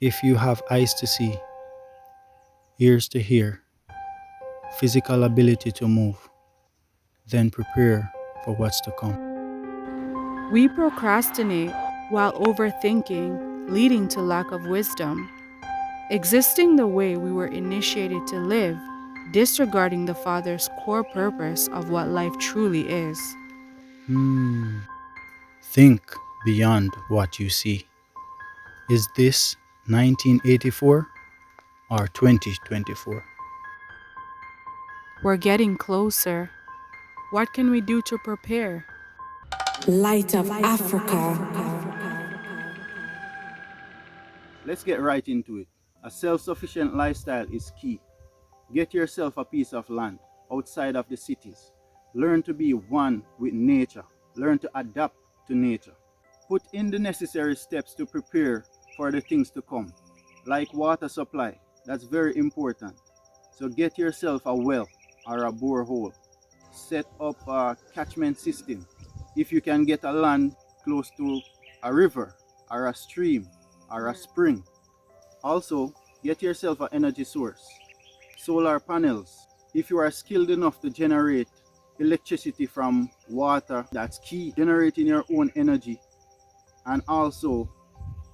If you have eyes to see, ears to hear, physical ability to move, then prepare for what's to come. We procrastinate while overthinking, leading to lack of wisdom. Existing the way we were initiated to live, disregarding the Father's core purpose of what life truly is. Think beyond what you see. Is this 1984 or 2024? We're getting closer. What can we do to prepare? Light of Africa. Let's get right into it. A self-sufficient lifestyle is key. Get yourself a piece of land outside of the cities. Learn to be one with nature. Learn to adapt to nature. Put in the necessary steps to prepare for the things to come, like water supply. That's very important. So get yourself a well or a borehole. Set up a catchment system. If you can get a land close to a river or a stream or a spring. Also, get yourself an energy source. Solar panels. If you are skilled enough to generate electricity from water, that's key. Generating your own energy. And also,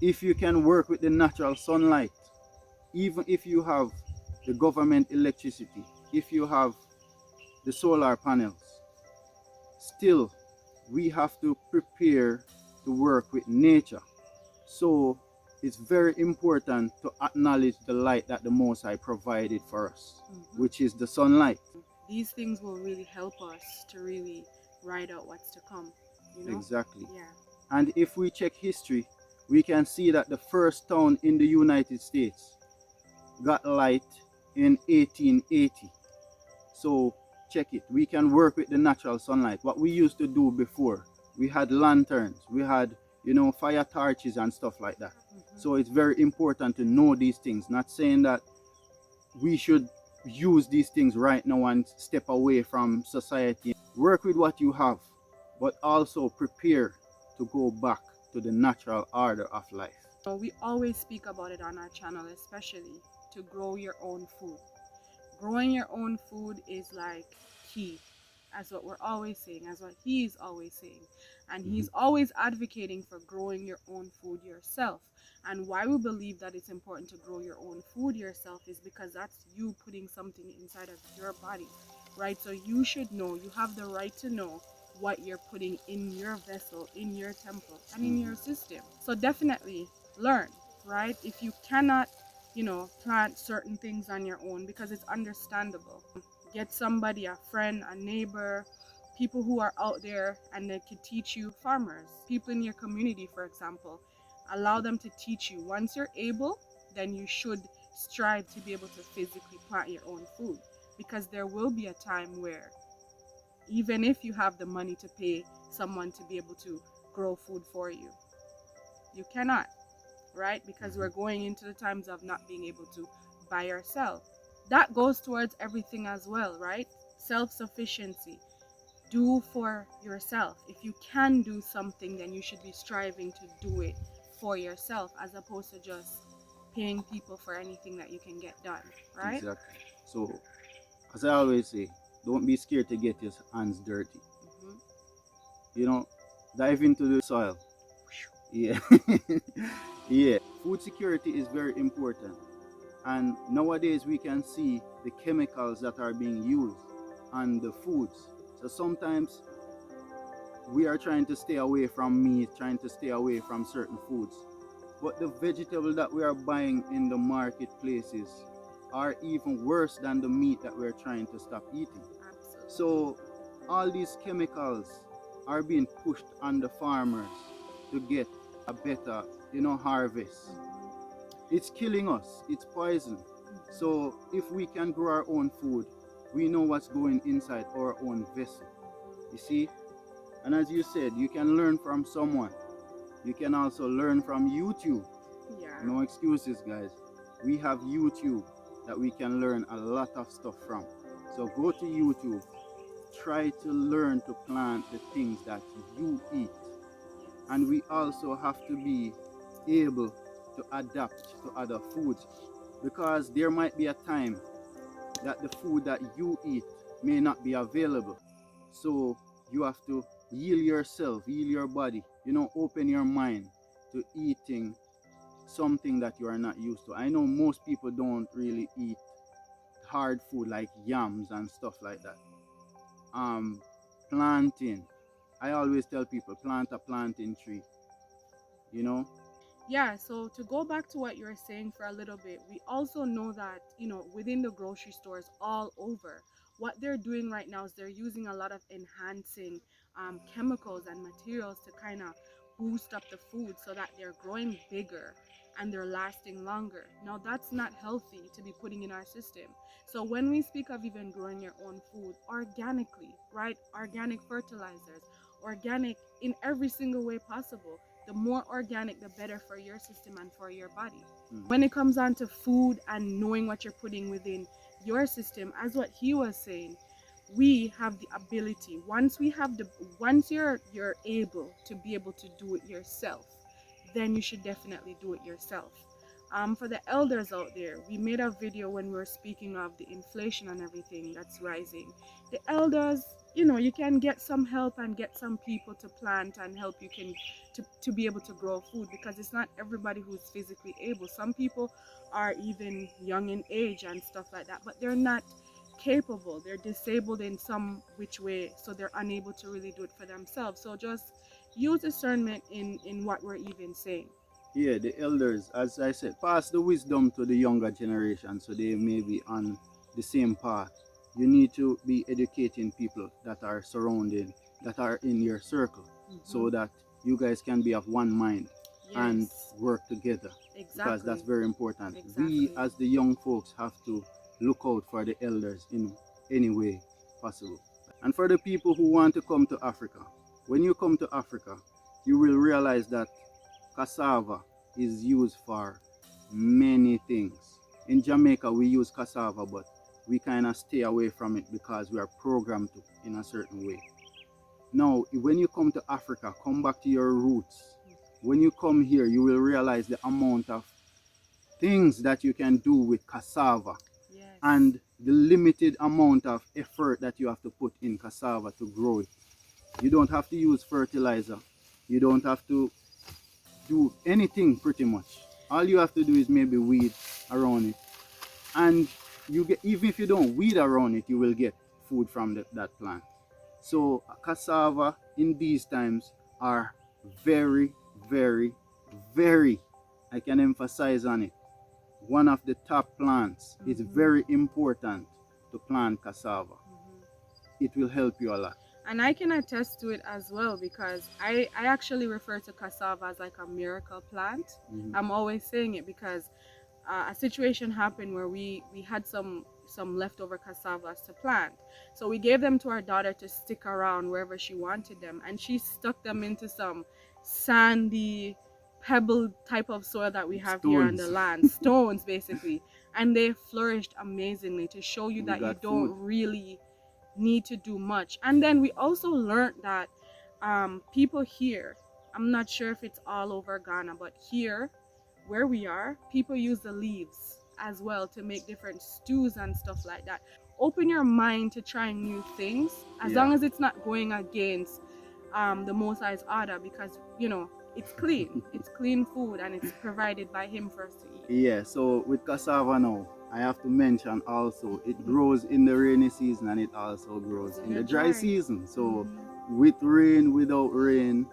if you can work with the natural sunlight, even if you have the government electricity, if you have the solar panels, still we have to prepare to work with nature. So it's very important to acknowledge the light that the Most High provided for us, which is the sunlight. These things will really help us to really ride out what's to come. Exactly. Yeah. And if we check history, we can see that the first town in the United States got light in 1880. So check it. We can work with the natural sunlight. What we used to do before, we had lanterns, we had, fire torches and stuff like that. So it's very important to know these things. Not saying that we should use these things right now and step away from society. Work with what you have, but also prepare to go back to the natural order of life. So we always speak about it on our channel, especially to grow your own food. Growing your own food is like key, as what we're always saying, as what he's always saying. And he's always advocating for growing your own food yourself. And why we believe that it's important to grow your own food yourself is because that's you putting something inside of your body, right? So you should know, you have the right to know what you're putting in your vessel, in your temple, and in your system. So definitely learn, right? If you cannot plant certain things on your own, because it's understandable, get somebody, a friend, a neighbor, people who are out there and they can teach you. Farmers, people in your community, for example, allow them to teach you. Once you're able, then you should strive to be able to physically plant your own food, because there will be a time where even if you have the money to pay someone to be able to grow food for you, you cannot, right? Because we're going into the times of not being able to buy ourselves. That goes towards everything as well, right? Self-sufficiency. Do for yourself. If you can do something, then you should be striving to do it for yourself, as opposed to just paying people for anything that you can get done, right? Exactly. So, as I always say, don't be scared to get your hands dirty. Dive into the soil. Yeah. Yeah. Food security is very important. And nowadays we can see the chemicals that are being used on the foods. So sometimes we are trying to stay away from meat, trying to stay away from certain foods. But the vegetable that we are buying in the marketplaces are even worse than the meat that we're trying to stop eating. Absolutely. So all these chemicals are being pushed on the farmers to get a better, harvest. It's killing us. It's poison. So if we can grow our own food, we know what's going inside our own vessel. You see? And as you said, you can learn from someone. You can also learn from YouTube. Yeah. No excuses, guys. We have YouTube that we can learn a lot of stuff from. So go to YouTube. Try to learn to plant the things that you eat. And we also have to be able to adapt to other foods, because there might be a time that the food that you eat may not be available. So you have to heal yourself, heal your body, open your mind to eating something that you are not used to. I know most people don't really eat hard food like yams and stuff like that. um Planting, I always tell people, plant a planting tree, you know. Yeah, so to go back to what you were saying for a little bit, we also know that, within the grocery stores all over, what they're doing right now is they're using a lot of enhancing chemicals and materials to kind of boost up the food so that they're growing bigger and they're lasting longer. Now, that's not healthy to be putting in our system. So, when we speak of even growing your own food organically, right? Organic fertilizers, organic in every single way possible, the more organic, the better for your system and for your body. When it comes on to food and knowing what you're putting within your system, as what he was saying, we have the ability. Once you're able to be able to do it yourself, then you should definitely do it yourself. For the elders out there, we made a video when we were speaking of the inflation and everything that's rising. The elders, you can get some help and get some people to plant and help you to be able to grow food, because it's not everybody who's physically able. Some people are even young in age and stuff like that, but they're not capable. They're disabled in some which way, so they're unable to really do it for themselves. So just use discernment in what we're even saying. Yeah, the elders, as I said, pass the wisdom to the younger generation so they may be on the same path. You need to be educating people that are surrounding, that are in your circle, so that you guys can be of one mind and Yes, work together, because that's exactly. very important. We, Exactly. as the young folks, have to look out for the elders in any way possible. And for the people who want to come to Africa, when you come to Africa, you will realize that cassava is used for many things. In Jamaica, we use cassava, but we kind of stay away from it because we are programmed to in a certain way. Now, when you come to Africa, come back to your roots. When you come here, you will realize the amount of things that you can do with cassava, Yes. and the limited amount of effort that you have to put in cassava to grow it. You don't have to use fertilizer. You don't have to do anything pretty much. All you have to do is maybe weed around it, and you get, even if you don't weed around it, you will get food from that plant. So cassava in these times are very, very, very, I can emphasize on it, one of the top plants. It's very important to plant cassava. It will help you a lot. And I can attest to it as well, because I actually refer to cassava as like a miracle plant. I'm always saying it because a situation happened where we had some leftover cassavas to plant. So we gave them to our daughter to stick around wherever she wanted them, and she stuck them into some sandy pebble type of soil that we have here on the Stones. land, stones basically, and they flourished amazingly, to show you We that you got don't food. really need to do much. And then we also learned that people here, I'm not sure if it's all over Ghana, but here where we are, people use the leaves as well to make different stews and stuff like that. Open your mind to trying new things, as long as it's not going against the Most High's order, because it's clean. It's clean food, and it's provided by Him for us to eat. Yeah, so with cassava now, I have to mention also it grows in the rainy season and it also grows in the dry season. So with rain, without rain,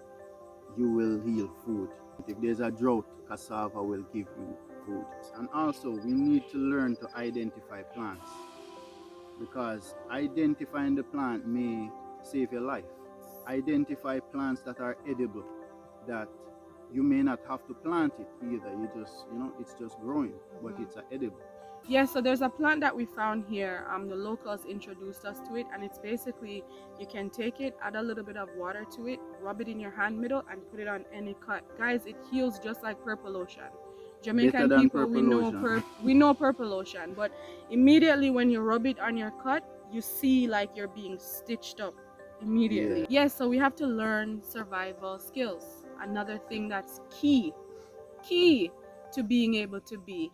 you will heal food. If there's a drought, cassava will give you food. And also, we need to learn to identify plants, because identifying the plant may save your life. Identify plants that are edible, that you may not have to plant it either. You just, it's just growing, but it's edible. Yeah, so there's a plant that we found here. The locals introduced us to it, and it's basically, you can take it, add a little bit of water to it, rub it in your hand middle, and put it on any cut. Guys, it heals just like purple lotion. Jamaican Better than people, we purple know lotion. we know purple lotion, but immediately when you rub it on your cut, you see like you're being stitched up immediately. Yeah. Yes, so we have to learn survival skills. Another thing that's key to being able to be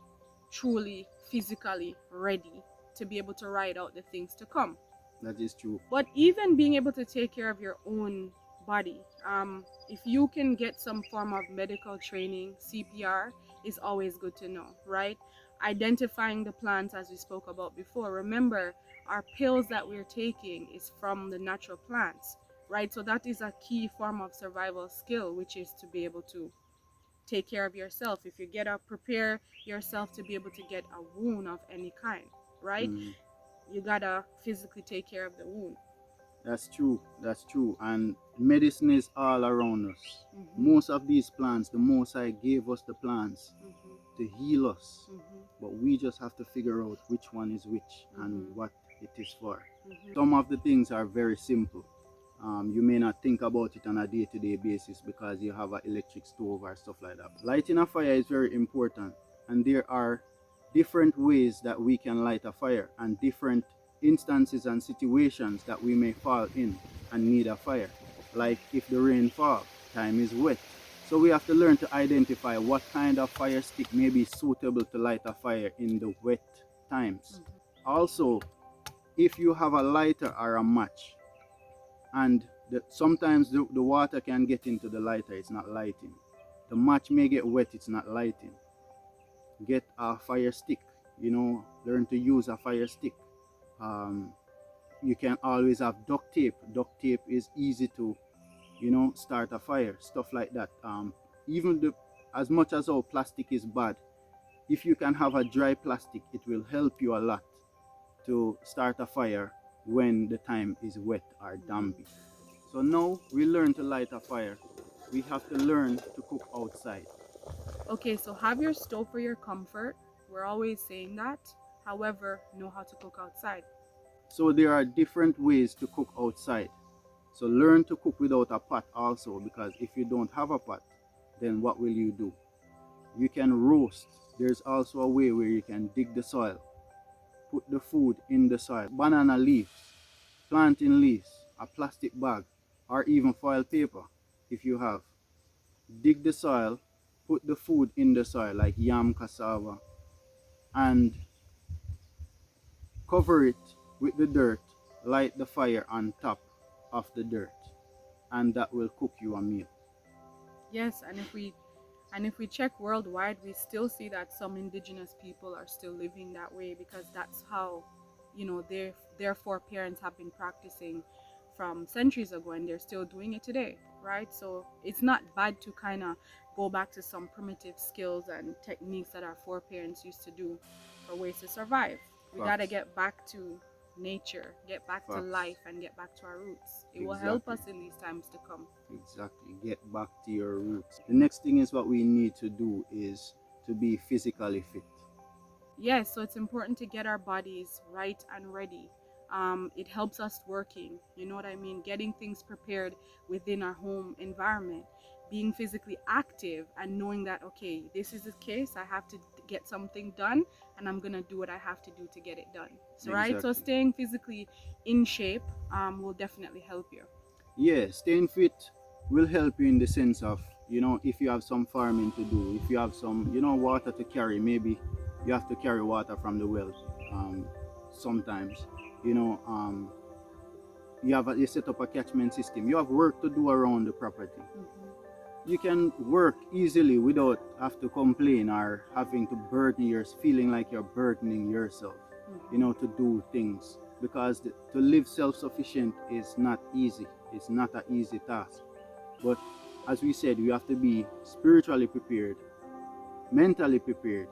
truly physically ready to be able to ride out the things to come. That is true. But even being able to take care of your own body, if you can get some form of medical training, CPR is always good to know, right? Identifying the plants, as we spoke about before. Remember, our pills that we're taking is from the natural plants, right? So that is a key form of survival skill, which is to be able to take care of yourself. If you get up, prepare yourself to be able to get a wound of any kind, right? Mhm. You gotta physically take care of the wound. That's true. That's true. And medicine is all around us. Mm-hmm. Most of these plants, the Most High gave us the plants Mm-hmm. to heal us. Mm-hmm. But we just have to figure out which one is which and Mhm. what it is for. Mhm. Some of the things are very simple. You may not think about it on a day-to-day basis because you have an electric stove or stuff like that. Lighting a fire is very important, and there are different ways that we can light a fire and different instances and situations that we may fall in and need a fire. Like if the rain falls, time is wet. So we have to learn to identify what kind of fire stick may be suitable to light a fire in the wet times. Also, if you have a lighter or a match, and sometimes the water can get into the lighter, it's not lighting. The match may get wet, it's not lighting. Get a fire stick, learn to use a fire stick. um, you can always have duct tape is easy to start a fire, stuff like that. Even as much as our plastic is bad, if you can have a dry plastic, it will help you a lot to start a fire when the time is wet or dampy. So now we learn to light a fire. We have to learn to cook outside. Okay, so have your stove for your comfort. We're always saying that. However, know how to cook outside. So there are different ways to cook outside. So learn to cook without a pot also, because if you don't have a pot, then what will you do? You can roast. There's also a way where you can dig the soil, put the food in the soil. Banana leaves, plantain leaves, a plastic bag, or even foil paper if you have. Dig the soil, put the food in the soil like yam, cassava, and cover it with the dirt. Light the fire on top of the dirt, and that will cook you a meal. Yes, and if we check worldwide, we still see that some indigenous people are still living that way because that's how, their foreparents have been practicing from centuries ago, and they're still doing it today, right? So it's not bad to kind of go back to some primitive skills and techniques that our foreparents used to do for ways to survive. We got to Facts. get back to nature, get back to Facts. life, and get back to our roots. It will help Exactly. us in these times to come. Exactly. Get back to your roots. The next thing is what we need to do is to be physically fit. Yes, so it's important to get our bodies right and ready. It helps us working, you know what I mean? Getting things prepared within our home environment, being physically active, and knowing that, okay, this is the case, I have to get something done, and I'm gonna do what I have to do to get it done. So, right? So, Exactly. staying physically in shape will definitely help you. Yeah, staying fit will help you in the sense of, if you have some farming to do, if you have some, water to carry, maybe you have to carry water from the well sometimes. You know, um, you set up a catchment system. You have work to do around the property. Hmm. You can work easily without have to complain or having to burden feeling like you're burdening yourself, Hmm. to do things, because to live self-sufficient is not easy. It's not an easy task. But as we said, we have to be spiritually prepared, mentally prepared,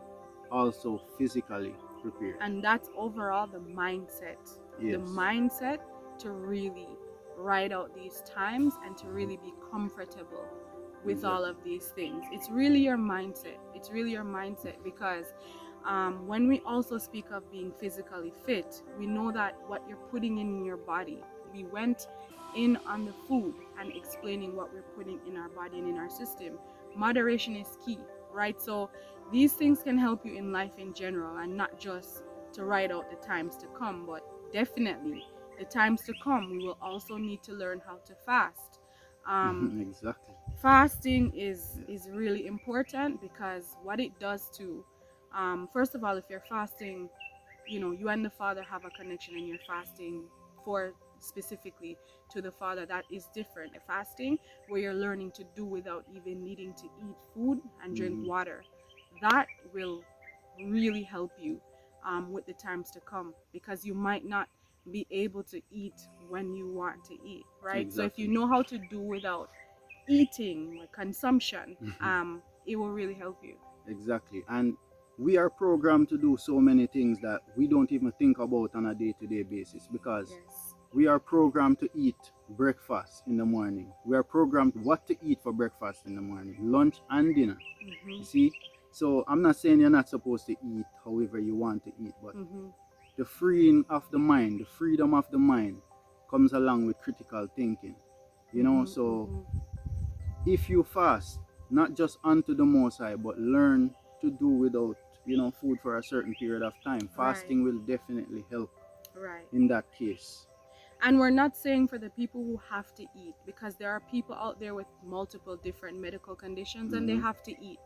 also physically prepared. And that's overall the Yes. mindset to really ride out these times and to really be comfortable with all Exactly. of these things. It's really your mindset. It's really your mindset because when we also speak of being physically fit, we know that what you're putting in your body. We went in on the food and explaining what we're putting in our body and in our system. Moderation is key, right? So these things can help you in life in general and not just to ride out the times to come, but definitely the times to come, we will also need to learn how to fast. Um, Exactly. Fasting is really important because what it does to, first of all, if you're fasting, you and the Father have a connection and you're fasting for specifically to the Father, that is different. A fasting where you're learning to do without even needing to eat food and drink Mhm. water, that will really help you with the times to come, because you might not be able to eat when you want to eat, right? So if you Exactly. know how to do without eating, like consumption, Mhm. it will really help you. Exactly. And we are programmed to do so many things that we don't even think about on a day-to-day basis, because Yes. we are programmed to eat breakfast in the morning. We are programmed what to eat for breakfast in the morning, lunch and dinner. Mm-hmm. You see? So I'm not saying you're not supposed to eat however you want to eat, but Mm-hmm. the freeing of the mind, the freedom of the mind comes along with critical thinking. Mm-hmm. So Mm-hmm. if you fast, not just unto the Most High, but learn to do without, food for a certain period of time, Right. fasting will definitely help Right. in that case. And we're not saying for the people who have to eat, because there are people out there with multiple different medical conditions and they Hmm. have to eat.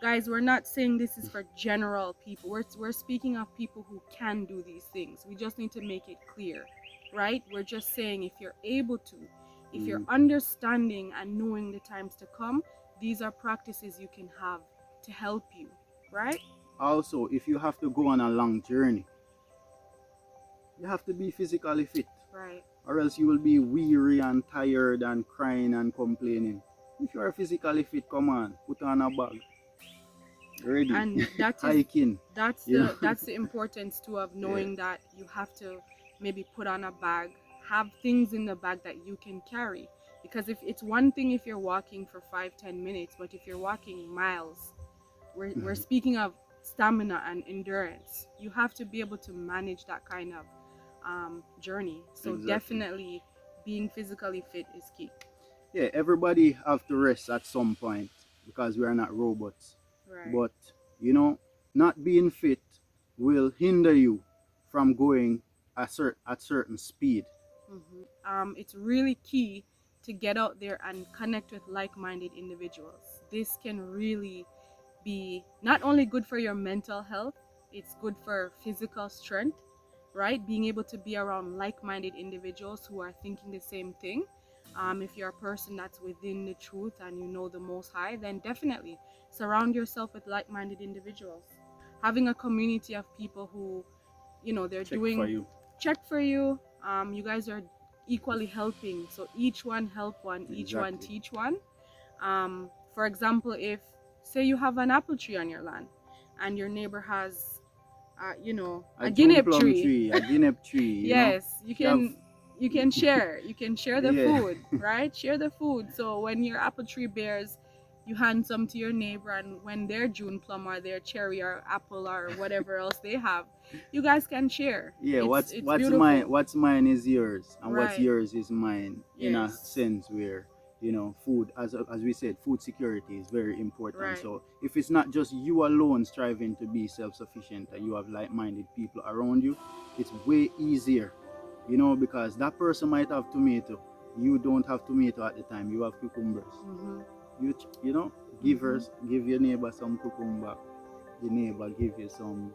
Guys, we're not saying this is for general people. We're speaking of people who can do these things. We just need to make it clear, right? We're just saying if you're able to, if you're Hmm. understanding and knowing the times to come, these are practices you can have to help you, right? Also, if you have to go on a long journey, you have to be physically fit, Right. or else you will be weary and tired and crying and complaining. If you are physically fit, come on, put on a bag, ready, And that is hiking, that's you know. the importance too of Yeah. knowing that you have to maybe put on a bag, have things in the bag that you can carry, because if it's one thing if you're walking for 5-10 minutes, but if you're walking miles, we're Mhm. speaking of stamina and endurance. You have to be able to manage that kind of journey, so Exactly. definitely being physically fit is key. Yeah, everybody have to rest at some point because we are not robots. Right. But not being fit will hinder you from going at certain speed. It's really key to get out there and connect with like-minded individuals. This can really be not only good for your mental health, it's good for physical strength, right? Being able to be around like-minded individuals who are thinking the same thing. If you're a person that's within the truth and you know the Most High, then definitely surround yourself with like-minded individuals. Having a community of people who, they're Check for doing you. check for you. You guys are equally helping, so each one help one, each one Exactly. teach one. For example, if say you have an apple tree on your land and your neighbor has A a June guinea plum tree. tree, a guinea tree. Yes, you You have can, you can share the yeah. food, right? Share the food, so when your apple tree bears, you hand some to your neighbor, and when their June plum or their cherry or apple or whatever else they have, you guys can share. Yeah, it's what's it's what's mine beautiful. what's mine is yours, and what's Right. yours is mine, in a Yes. sense where food, as we said, food security is very important. Right. So if it's not just you alone striving to be self-sufficient and you have like-minded people around you, it's way easier, because that person might have tomato, you don't have tomato at the time, you have cucumbers. Mhm. Give Mhm. give your neighbor some cucumber, the neighbor give you some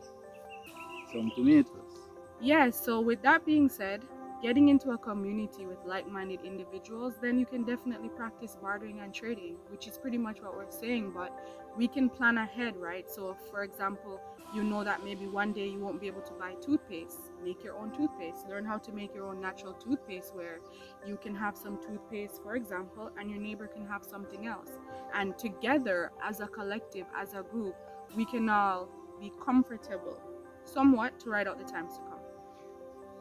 tomatoes. Yes, so with that being said, getting into a community with like minded individuals, then you can definitely practice bartering and trading, which is pretty much what we're saying. But we can plan ahead, right? So, for example, you know that maybe one day you won't be able to buy toothpaste. Make your own toothpaste. Learn how to make your own natural toothpaste where you can have some toothpaste, for example, and your neighbor can have something else. And together, as a collective, as a group, we can all be comfortable somewhat to ride out the times to come.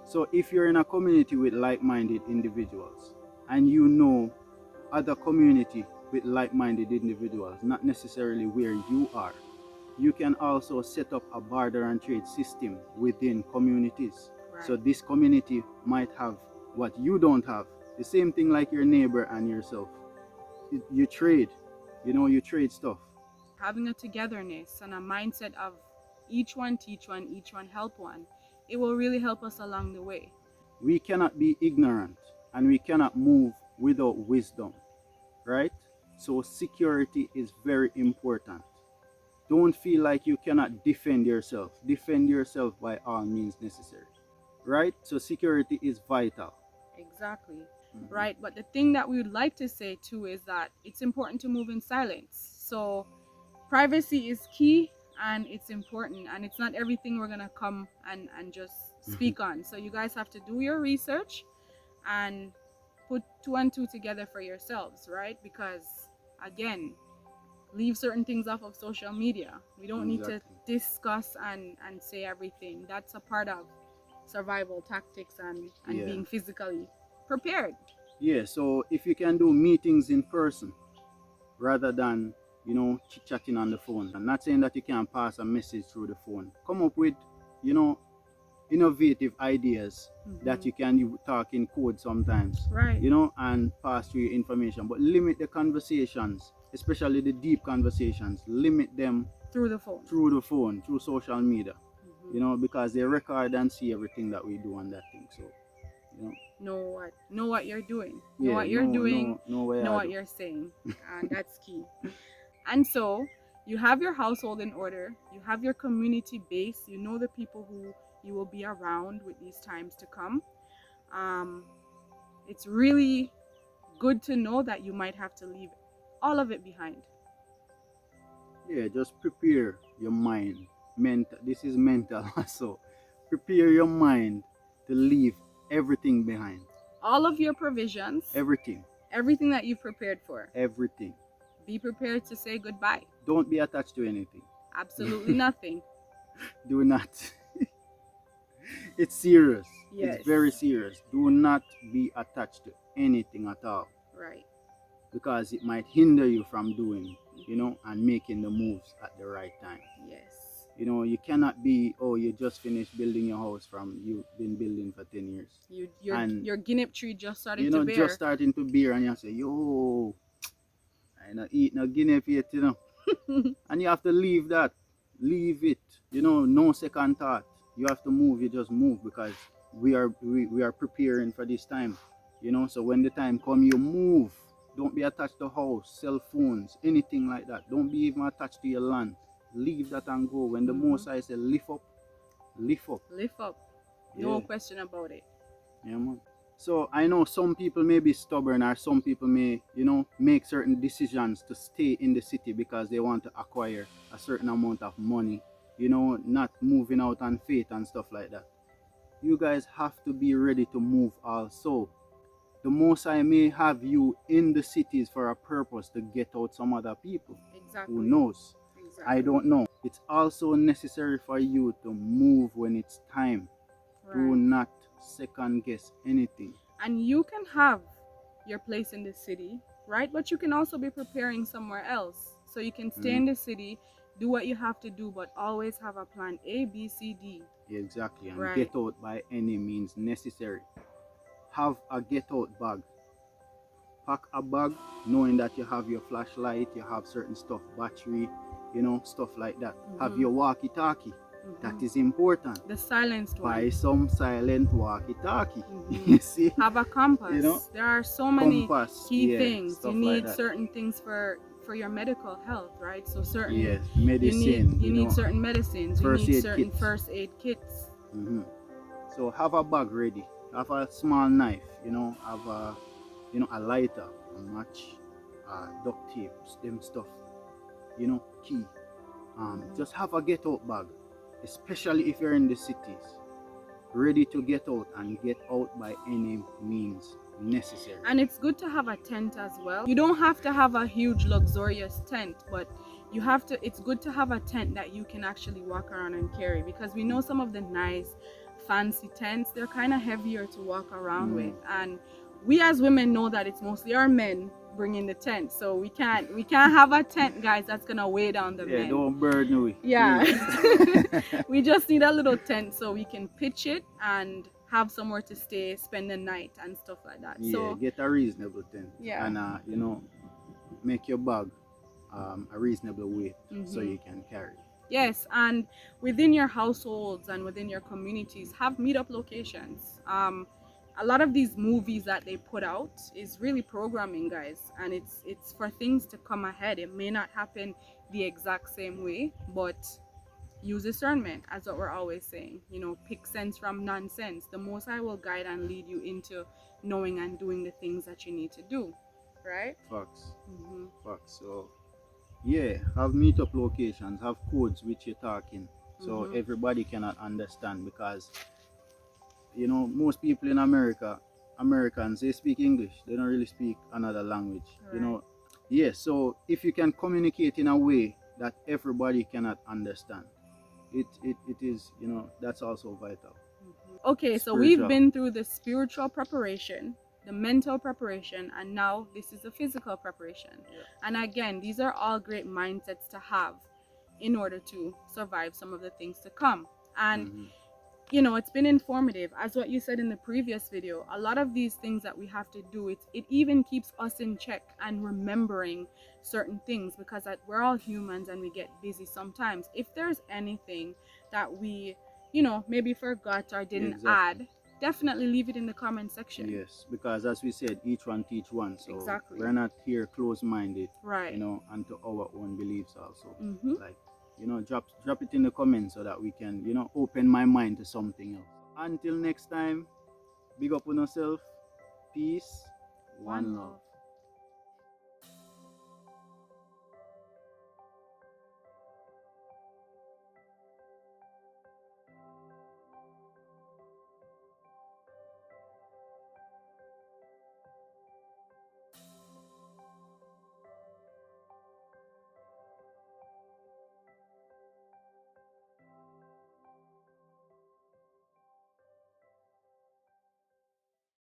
So if you're in a community with like-minded individuals and you know other community with like-minded individuals, not necessarily where you are, you can also set up a barter and trade system within communities. So Right. this community might have what you don't have. The same thing like your neighbor and yourself. You trade, you trade stuff. Having a togetherness and a mindset of each one teach one, each one help one, it will really help us along the way. We cannot be ignorant and we cannot move without wisdom, right? So security is very important. Don't feel like you cannot defend yourself. Defend yourself by all means necessary. Right? So security is vital. Exactly. Mhm. Right. But the thing that we would like to say too is that it's important to move in silence. So privacy is key and it's important, and it's not everything we're gonna come and just speak on. So you guys have to do your research and put two and two together for yourselves, right? Because again, leave certain things off of social media. We don't need to Exactly. discuss and say everything. That's a part of survival tactics and Yeah. being physically prepared. Yeah. So if you can do meetings in person rather than, chit chatting on the phone. I'm not saying that you can't pass a message through the phone. Come up with, you know, innovative ideas that you can talk in code sometimes, Right. and pass through your information. But limit the conversations, especially the deep conversations, limit them Through the phone. through the phone, through social media, because they record and see everything that we do on that thing. So, Know what you're doing. Know yeah, what you're doing. no way Know I what do. you're saying. And that's key. And so you have your household in order, you have your community base, you know the people who you will be around with these times to come. It's really good to know that you might have to leave all of it behind. Yeah, just prepare your mind. Mental. This is mental. So, prepare your mind to leave everything behind. All of your provisions, Everything. everything that you've prepared for. Everything. Be prepared to say goodbye. Don't be attached to anything. Absolutely nothing. Do not. It's serious. Yes. It's very serious. Do not be attached to anything at all, Right. because it might hinder you from doing, and making the moves at the right time. Yes. You cannot be, oh, you just finished building your house from you've been building for 10 years. Your guinea tree just started to bear. Just starting to bear, and you say, yo, I not eat no guinea yet, and you have to leave that. Leave it. No second thought. You have to move, you just move, because we are preparing for this time. So when the time come, you move. Don't be attached to house, cell phones, anything like that. Don't be even attached to your land. Leave that and go. When the Most High say lift up, lift up. Lift up. No Yeah. question about it. Yeah, man. So I know some people may be stubborn, or some people may, make certain decisions to stay in the city because they want to acquire a certain amount of money, not moving out on faith and stuff like that. You guys have to be ready to move also. The Most High may have you in the cities for a purpose to get out some other people. Exactly. Who knows? Exactly. I don't know. It's also necessary for you to move when it's time. Right. Do not second guess anything. And you can have your place in the city, right? But you can also be preparing somewhere else. So you can stay in the city, do what you have to do, but always have a plan A, B, C, D. Exactly. And Right. get out by any means necessary. Have a get out bag. Pack a bag knowing that you have your flashlight, you have certain stuff, battery, stuff like that. Have your walkie-talkie. That is important. The silenced one. Buy some silent walkie-talkie. You see? Have a compass. There are so many key things. You need like certain things for your medical health, right? So certain medicine. You need certain medicines. You need certain first aid kits. So have a bag ready. Have a small knife. Have a lighter, a match, duct tape, them stuff. Key. Just have a get out bag, especially if you're in the cities. Ready to get out, and get out by any means necessary. And it's good to have a tent as well. You don't have to have a huge luxurious tent, but it's good to have a tent that you can actually walk around and carry, because we know some of the nice fancy tents, they're kind of heavier to walk around with, and we as women know that it's mostly our men bringing the tent, so we can't have a tent, guys, that's gonna weigh down the men. Don't burden we. Yeah. We just need a little tent so we can pitch it and have somewhere to stay, spend the night and stuff like that. So get a reasonable tent. Yeah. And make your bag a reasonable weight so you can carry. Yes, and within your households and within your communities, have meetup locations. a lot of these movies that they put out is really programming, guys, and it's for things to come ahead. It may not happen the exact same way, but use discernment, as what we're always saying. Pick sense from nonsense. The Most High will guide and lead you into knowing and doing the things that you need to do, right? Facts. Mm-hmm. Facts. So yeah, have meetup locations, have codes which you're talking, so Mm-hmm. everybody cannot understand, because most people in Americans, they speak English. They don't really speak another language. Right. Yeah. So if you can communicate in a way that everybody cannot understand, it is, that's also vital. Okay, so we've Spiritual. been through the spiritual preparation, the mental preparation, and now this is the physical preparation. Yeah. And again, these are all great mindsets to have in order to survive some of the things to come. And Mhm. it's been informative, as what you said in the previous video. A lot of these things that we have to do, it even keeps us in check and remembering certain things, because we're all humans and we get busy sometimes. If there's anything that we maybe forgot or didn't Exactly. add, definitely leave it in the comment section. Yes, because as we said, each one teach one. So Exactly. we're not here close-minded, Right. and to our own beliefs also. Mm-hmm. Like, drop it in the comments so that we can, open my mind to something else. Until next time, big up on yourself. Peace. One love.